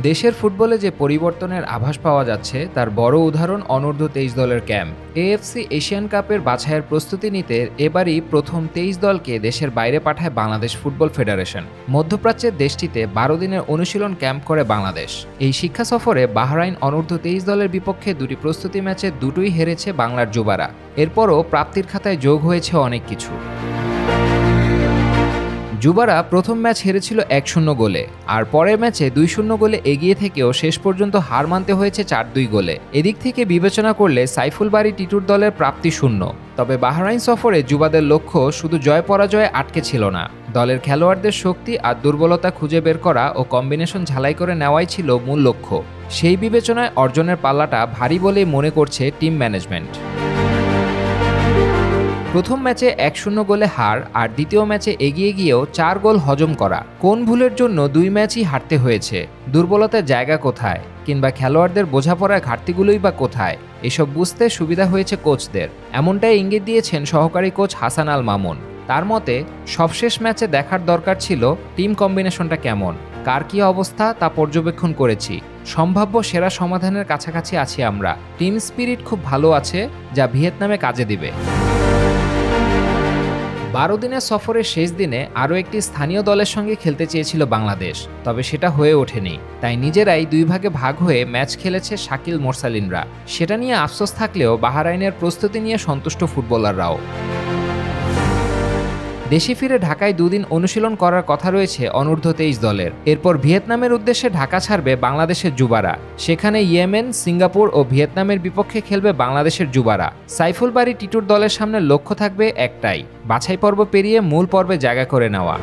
দেশের ফুটবলে যে পরিবর্তনের আভাস পাওয়া যাচ্ছে তার বড় উদাহরণ অনূর্ধ্ব-23 দলের ক্যাম্প। এএফসি এশিয়ান কাপের বাছাইয়ের প্রস্তুতি নিতে এবারই প্রথম 23 দলকে দেশের বাইরে পাঠায় বাংলাদেশ ফুটবল ফেডারেশন। মধ্যপ্রাচ্যের দেশটিতে 12 দিনের অনুশীলন ক্যাম্প করে বাংলাদেশ। এই শিক্ষা সফরে বাহরাইন অনূর্ধ্ব-23 দলের বিপক্ষে দুটি প্রস্তুতি ম্যাচে দুটোই হেরেছে বাংলার যুবারা। এরপরও প্রাপ্তির খাতায় যোগ হয়েছে অনেক কিছু। যুবারা প্রথম ম্যাচ হেরেছিল 1-0 গোলে, আর পরের ম্যাচে 2-0 গোলে এগিয়ে থেকেও শেষ পর্যন্ত হার মানতে হয়েছে 4-2 গোলে। এদিক থেকে বিবেচনা করলে সাইফুল বারী টিটুর দলের প্রাপ্তি শূন্য। তবে বাহরাইন সফরে যুবাদের লক্ষ্য শুধু জয় পরাজয়ে আটকে ছিল না, দলের খেলোয়াড়দের শক্তি আর দুর্বলতা খুঁজে বের করা ও কম্বিনেশন ঝালাই করে নেওয়াই ছিল মূল লক্ষ্য। সেই বিবেচনায় অর্জনের পাল্লাটা ভারী বলেই মনে করছে টিম ম্যানেজমেন্ট। প্রথম ম্যাচে 1-0 গোলে হার, আর দ্বিতীয় ম্যাচে এগিয়ে গিয়েও 4 গোল হজম করা। কোন ভুলের জন্য 2 ম্যাচই হারতে হয়েছে, দুর্বলতার জায়গা কোথায়, কিংবা খেলোয়াড়দের বোঝাপড়ার ঘাটতিগুলোই বা কোথায়, এসব বুঝতে সুবিধা হয়েছে কোচদের। এমনটাই ইঙ্গিত দিয়েছেন সহকারী কোচ হাসান আল মামুন। তার মতে সবশেষ ম্যাচে দেখার দরকার ছিল টিম কম্বিনেশনটা কেমন, কার কী অবস্থা তা পর্যবেক্ষণ করেছি। সম্ভাব্য সেরা সমাধানের কাছাকাছি আছি আমরা। টিম স্পিরিট খুব ভালো আছে, যা ভিয়েতনামে কাজে দিবে। 12 দিনের সফরের শেষ দিনে আরও একটি স্থানীয় দলের সঙ্গে খেলতে চেয়েছিল বাংলাদেশ, তবে সেটা হয়ে ওঠেনি। তাই নিজেরাই 2 ভাগে ভাগ হয়ে ম্যাচ খেলেছে শাকিল মোরসালিনরা। সেটা নিয়ে আফসোস থাকলেও বাহরাইনের প্রস্তুতি নিয়ে সন্তুষ্ট ফুটবলাররাও। দেশে ফিরে ঢাকায় 2 দিন অনুশীলন করার কথা রয়েছে অনূর্ধ্ব-23 দলের। এরপর ভিয়েতনামের উদ্দেশ্যে ঢাকা ছাড়বে বাংলাদেশের যুবারা। সেখানে ইয়েমেন, সিঙ্গাপুর ও ভিয়েতনামের বিপক্ষে খেলবে বাংলাদেশের যুবারা। সাইফুল বারী টিটুর দলের সামনে লক্ষ্য থাকবে একটাই, বাছাই পর্ব পেরিয়ে মূল পর্বে জায়গা করে নেওয়া।